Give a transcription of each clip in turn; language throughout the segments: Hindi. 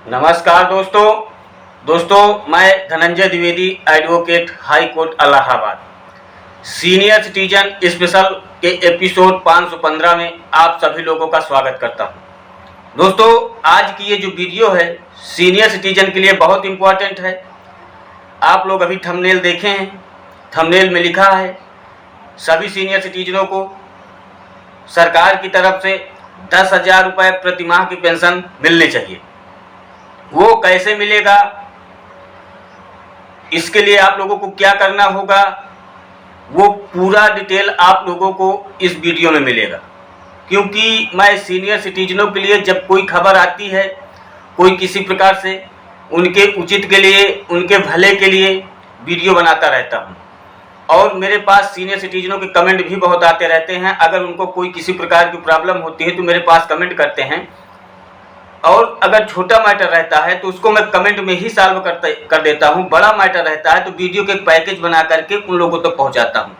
नमस्कार दोस्तों मैं Dhananjay Dwivedi, advocate, high court Allahabad, senior citizen special के एपिसोड 515 में आप सभी लोगों का स्वागत करता हूं। दोस्तों, आज की ये जो वीडियो है सीनियर सिटीजन के लिए बहुत इम्पोर्टेंट है। आप लोग अभी थंबनेल देखे हैं, थंबनेल में लिखा है सभी सीनियर सिटीजनों को सरकार की तरफ से 10,000 रुपये प्रति माह की पेंशन मिलनी चाहिए। वो कैसे मिलेगा, इसके लिए आप लोगों को क्या करना होगा, वो पूरा डिटेल आप लोगों को इस वीडियो में मिलेगा। क्योंकि मैं सीनियर सिटीजनों के लिए जब कोई खबर आती है कोई किसी प्रकार से, उनके उचित के लिए, उनके भले के लिए वीडियो बनाता रहता हूँ। और मेरे पास सीनियर सिटीजनों के कमेंट भी बहुत आते रहते हैं। अगर उनको कोई किसी प्रकार की प्रॉब्लम होती है तो मेरे पास कमेंट करते हैं, और अगर छोटा मैटर रहता है तो उसको मैं कमेंट में ही सॉल्व कर देता हूं। बड़ा मैटर रहता है तो वीडियो के पैकेज बना करके उन लोगों तक पहुंचाता हूं।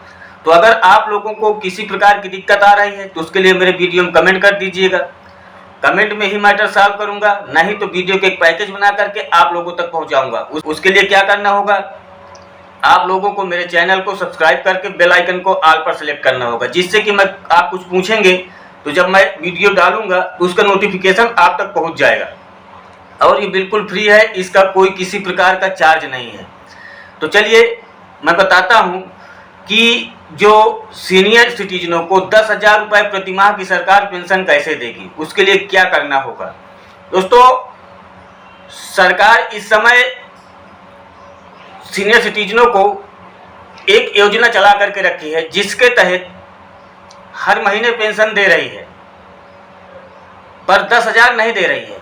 तो अगर आप लोगों को किसी प्रकार की दिक्कत आ रही है तो उसके लिए मेरे वीडियो में कमेंट कर दीजिएगा। कमेंट में ही मैटर सॉल्व करूंगा, नहीं तो वीडियो के एक पैकेज बना करके आप लोगों तक पहुँचाऊँगा। उसके लिए क्या करना होगा, आप लोगों को मेरे चैनल को सब्सक्राइब करके बेल आइकन को ऑल पर सेलेक्ट करना होगा, जिससे कि आप कुछ पूछेंगे तो जब मैं वीडियो डालूंगा तो उसका नोटिफिकेशन आप तक पहुंच जाएगा। और ये बिल्कुल फ्री है, इसका कोई किसी प्रकार का चार्ज नहीं है। तो चलिए मैं बताता हूं कि जो सीनियर सिटीजनों को 10,000 रुपये प्रति माह की सरकार पेंशन कैसे देगी, उसके लिए क्या करना होगा। दोस्तों, सरकार इस समय सीनियर सिटीजनों को एक योजना चला करके रखी है, जिसके तहत हर महीने पेंशन दे रही है, पर 10,000 नहीं दे रही है।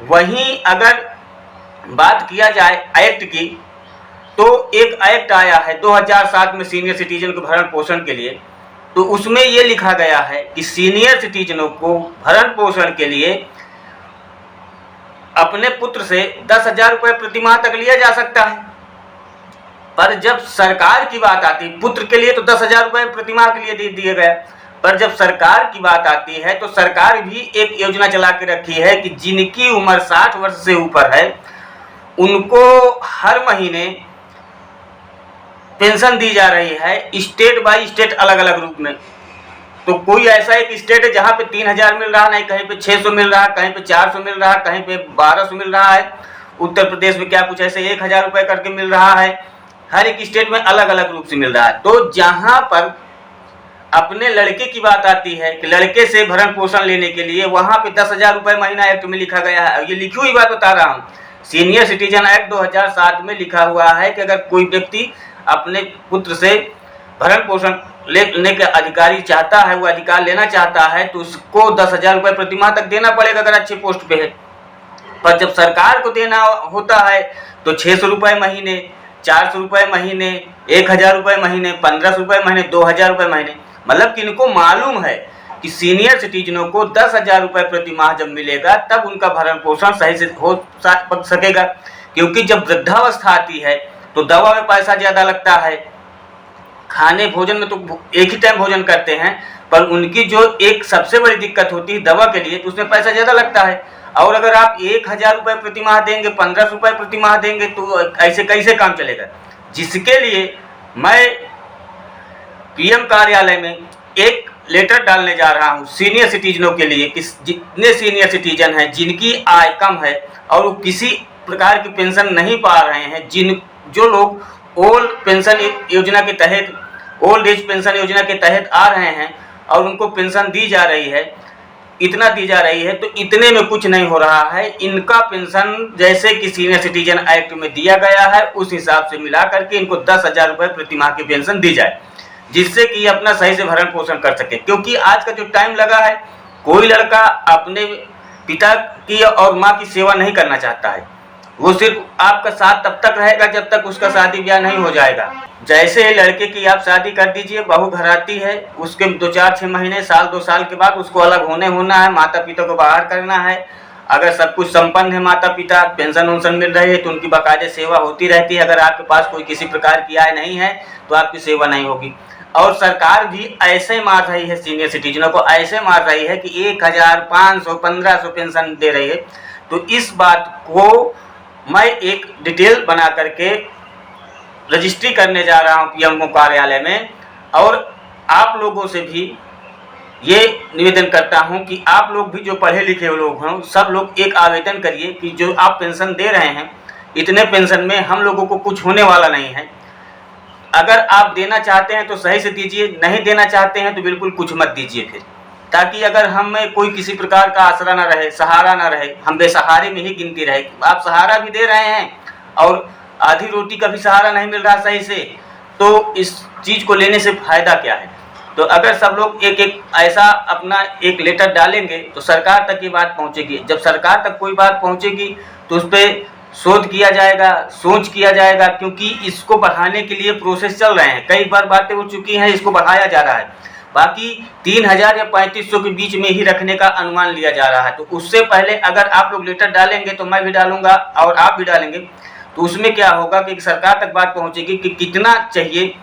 वहीं अगर बात किया जाए एक्ट की, तो एक एक्ट आया है 2007 में सीनियर सिटीजन के भरण पोषण के लिए। तो उसमें ये लिखा गया है कि सीनियर सिटीजनों को भरण पोषण के लिए अपने पुत्र से 10,000 रुपये प्रति माह तक लिया जा सकता है। पर जब सरकार की बात आती, पुत्र के लिए तो 10,000 रुपये प्रति माह के लिए दे दिया गया, पर जब सरकार की बात आती है तो सरकार भी एक योजना चला के रखी है कि जिनकी उम्र 60 वर्ष से ऊपर है उनको हर महीने पेंशन दी जा रही है, स्टेट बाय स्टेट अलग अलग रूप में। तो कोई ऐसा एक स्टेट है जहाँ पे 3,000 मिल रहा, नहीं कहीं पे 600 मिल रहा, कहीं पे 400 मिल रहा, कहीं पे 1,200 मिल रहा है। उत्तर प्रदेश में क्या कुछ ऐसे 1,000 रुपये करके मिल रहा है। हर एक स्टेट में अलग अलग रूप से मिल रहा है। तो जहां पर अपने लड़के की बात आती है कि लड़के से भरण पोषण लेने के लिए, वहां पे 10,000 रुपये महीना एक्ट में लिखा गया है। ये लिखी हुई बात बता रहा हूं, सीनियर सिटीजन एक्ट 2007 में लिखा हुआ है कि अगर कोई व्यक्ति अपने पुत्र से भरण पोषण लेने का अधिकारी चाहता है, वो अधिकार लेना चाहता है, तो उसको 10,000 रुपये प्रति माह तक देना पड़ेगा अगर अच्छे पोस्ट पे है। पर जब सरकार को देना होता है तो 600 रुपये महीने, 400 रुपये महीने, 1,000 रुपये महीने, 1,500 रुपये महीने, 2,000 रुपये महीने। मतलब कि इनको मालूम है कि सीनियर सिटीजनों को 10,000 रुपये प्रति माह जब मिलेगा तब उनका भरण पोषण सही से हो सकेगा। क्योंकि जब वृद्धावस्था आती है तो दवा में पैसा ज़्यादा लगता है, खाने भोजन में तो एक ही टाइम भोजन करते हैं, पर उनकी जो एक सबसे बड़ी दिक्कत होती है दवा के लिए, तो उसमें पैसा ज़्यादा लगता है। और अगर आप 1,000 रुपये प्रति माह देंगे, 1,500 रुपये प्रति माह देंगे, तो ऐसे कैसे काम चलेगा। जिसके लिए मैं पीएम कार्यालय में एक लेटर डालने जा रहा हूं सीनियर सिटीजनों के लिए कि जितने सीनियर सिटीजन हैं जिनकी आय कम है और वो किसी प्रकार की पेंशन नहीं पा रहे हैं, जो लोग ओल्ड पेंशन योजना के तहत, ओल्ड एज पेंशन योजना के तहत आ रहे हैं और उनको पेंशन दी जा रही है, इतना दी जा रही है, तो इतने में कुछ नहीं हो रहा है। इनका पेंशन जैसे कि सीनियर सिटीजन एक्ट में दिया गया है उस हिसाब से मिला करके इनको 10,000 रुपये प्रति माह की पेंशन दी जाए, जिससे कि अपना सही से भरण पोषण कर सके। क्योंकि आज का जो टाइम लगा है, कोई लड़का अपने पिता की और माँ की सेवा नहीं करना चाहता है। वो सिर्फ आपका साथ तब तक रहेगा जब तक उसका शादी ब्याह नहीं हो जाएगा। जैसे लड़के की आप शादी कर दीजिए, बहू घर आती है, उसके 2, 4, 6 महीने, साल, 2 साल के बाद उसको अलग होना है, माता पिता को बाहर करना है। अगर सब कुछ संपन्न है, माता पिता पेंशन वेंशन मिल रही है, तो उनकी बाकायदे सेवा होती रहती है। अगर आपके पास कोई किसी प्रकार की आय नहीं है तो आपकी सेवा नहीं होगी। और सरकार भी ऐसे मार रही है, सीनियर सिटीजनों को ऐसे मार रही है कि 1,000, 500, 1,500 पेंशन दे रही है। तो इस बात को मैं एक डिटेल बना करके रजिस्ट्री करने जा रहा हूँ पीएमओ कार्यालय में, और आप लोगों से भी ये निवेदन करता हूँ कि आप लोग भी जो पढ़े लिखे लोग हैं सब लोग एक आवेदन करिए कि जो आप पेंशन दे रहे हैं, इतने पेंशन में हम लोगों को कुछ होने वाला नहीं है। अगर आप देना चाहते हैं तो सही से दीजिए, नहीं देना चाहते हैं तो बिल्कुल कुछ मत दीजिए फिर, ताकि अगर हमें कोई किसी प्रकार का आसरा ना रहे, सहारा ना रहे, हम बेसहारे में ही गिनती रहे। आप सहारा भी दे रहे हैं और आधी रोटी का भी सहारा नहीं मिल रहा सही से, तो इस चीज़ को लेने से फ़ायदा क्या है। तो अगर सब लोग एक एक ऐसा अपना एक लेटर डालेंगे तो सरकार तक ये बात पहुंचेगी। जब सरकार तक कोई बात पहुंचेगी तो उस पर शोध किया जाएगा, सोच किया जाएगा, क्योंकि इसको बढ़ाने के लिए प्रोसेस चल रहे हैं। कई बार बातें हो चुकी हैं, इसको बढ़ाया जा रहा है। बाकी 3000 या 3500 के बीच में ही रखने का अनुमान लिया जा रहा है। तो उससे पहले अगर आप लोग लेटर डालेंगे तो मैं भी डालूंगा और आप भी डालेंगे, तो उसमें क्या होगा कि सरकार तक बात पहुंचेगी कि कितना चाहिए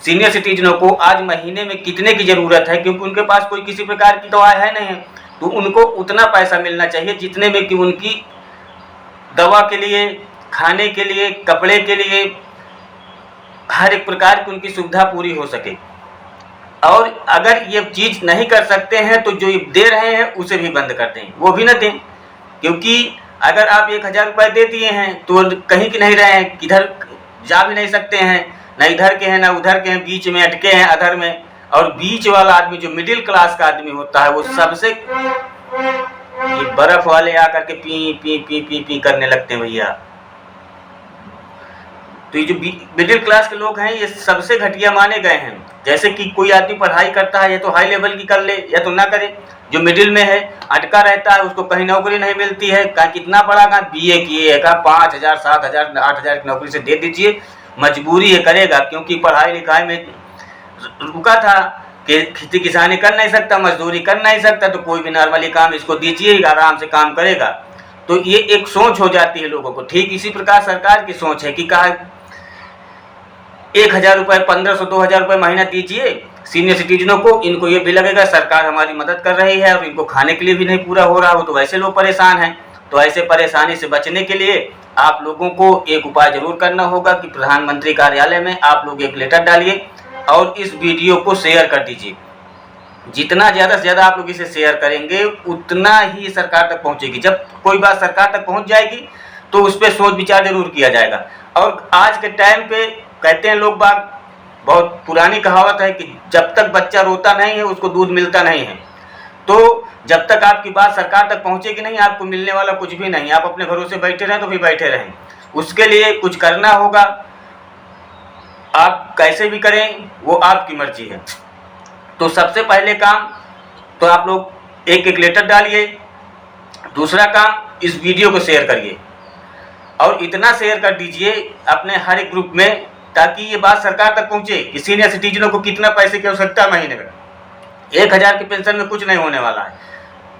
सीनियर सिटीजनों को, आज महीने में कितने की ज़रूरत है, क्योंकि उनके पास कोई किसी प्रकार की दवा है नहीं है, तो उनको उतना पैसा मिलना चाहिए जितने में कि उनकी दवा के लिए, खाने के लिए, कपड़े के लिए, हर एक प्रकार की उनकी सुविधा पूरी हो सके। और अगर ये चीज़ नहीं कर सकते हैं तो जो दे रहे हैं उसे भी बंद कर दें, वो भी न दें, क्योंकि अगर आप 1000 रुपये दे दिए हैं तो कहीं की नहीं रहे हैं, किधर जा भी नहीं सकते हैं, न इधर के हैं न उधर के हैं, बीच में अटके हैं अधर में। और बीच वाला आदमी जो मिडिल क्लास का आदमी होता है वो सबसे, ये बर्फ वाले आकर के P P P P P करने लगते हैं भैया। तो ये जो मिडिल क्लास के लोग हैं ये सबसे घटिया माने गए हैं। जैसे कि कोई आदमी पढ़ाई करता है या तो हाई लेवल की कर ले या तो ना करे, जो मिडिल में है अटका रहता है, उसको कहीं नौकरी नहीं मिलती है, कहाँ कितना पढ़ा, कहाँ बीए किए है, कहाँ 5000 7000 8000 की नौकरी से दे दीजिए, मजबूरी ये करेगा, क्योंकि पढ़ाई लिखाई में रुका था कि खेती किसानी कर नहीं सकता, मजदूरी कर नहीं सकता, तो कोई भी नॉर्मली काम इसको दीजिए, आराम से काम करेगा। तो ये एक सोच हो जाती है लोगों को। ठीक इसी प्रकार सरकार की सोच है कि कहा 1000 रुपये, 1500 2000 रुपये महीना दीजिए सीनियर सिटीजनों को, इनको ये भी लगेगा सरकार हमारी मदद कर रही है, और इनको खाने के लिए भी नहीं पूरा हो रहा हो, तो वैसे लोग परेशान हैं। तो ऐसे परेशानी से बचने के लिए आप लोगों को एक उपाय जरूर करना होगा कि प्रधानमंत्री कार्यालय में आप लोग एक लेटर डालिए और इस वीडियो को शेयर कर दीजिए। जितना ज़्यादा से ज़्यादा आप लोग इसे शेयर करेंगे उतना ही सरकार तक पहुंचेगी। जब कोई बात सरकार तक पहुंच जाएगी तो उस पर सोच विचार जरूर किया जाएगा। और आज के टाइम पे कहते हैं लोग बाग, बहुत पुरानी कहावत है कि जब तक बच्चा रोता नहीं है उसको दूध मिलता नहीं है। तो जब तक आपकी बात सरकार तक पहुंचेगी नहीं, आपको मिलने वाला कुछ भी नहीं। आप अपने भरोसे बैठे रहें तो भी बैठे रहें, उसके लिए कुछ करना होगा। आप कैसे भी करें वो आपकी मर्जी है। तो सबसे पहले काम तो आप लोग एक एक लेटर डालिए। दूसरा काम, इस वीडियो को शेयर करिए और इतना शेयर कर दीजिए अपने हर एक ग्रुप में, ताकि ये बात सरकार तक पहुंचे कि सीनियर सिटीजनों को कितना पैसे की आवश्यकता है महीने में। 1000 की पेंशन में कुछ नहीं होने वाला है।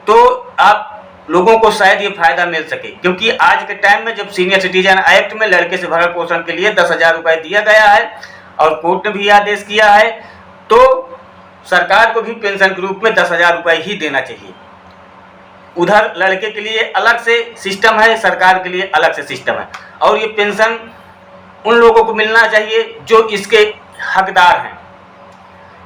तो आप लोगों को शायद ये फायदा मिल सके, क्योंकि आज के टाइम में जब सीनियर सिटीजन एक्ट में लड़के से भरण पोषण के लिए 10,000 रुपये दिया गया है और कोर्ट ने भी आदेश किया है, तो सरकार को भी पेंशन के रूप में 10,000 रुपये ही देना चाहिए। उधर लड़के के लिए अलग से सिस्टम है, सरकार के लिए अलग से सिस्टम है। और ये पेंशन उन लोगों को मिलना चाहिए जो इसके हकदार हैं,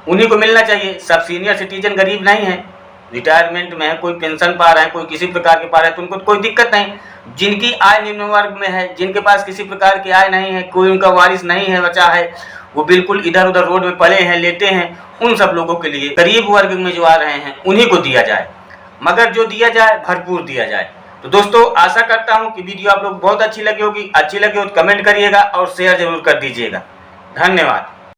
उन्हीं को मिलना चाहिए। सब सीनियर सिटीजन गरीब नहीं है, रिटायरमेंट में है, कोई पेंशन पा रहे हैं, कोई किसी प्रकार के पा रहे हैं, तो उनको कोई दिक्कत नहीं। जिनकी आय निम्न वर्ग में है, जिनके पास किसी प्रकार की आय नहीं है, कोई उनका वारिस नहीं है, बचा है, वो बिल्कुल इधर उधर रोड में पड़े हैं, लेटे हैं, उन सब लोगों के लिए गरीब वर्ग में जो आ रहे हैं उन्हीं को दिया जाए, मगर जो दिया जाए भरपूर दिया जाए। तो दोस्तों, आशा करता हूँ कि वीडियो आप लोग बहुत अच्छी लगी होगी। अच्छी लगी हो तो कमेंट करिएगा और शेयर जरूर कर दीजिएगा। धन्यवाद।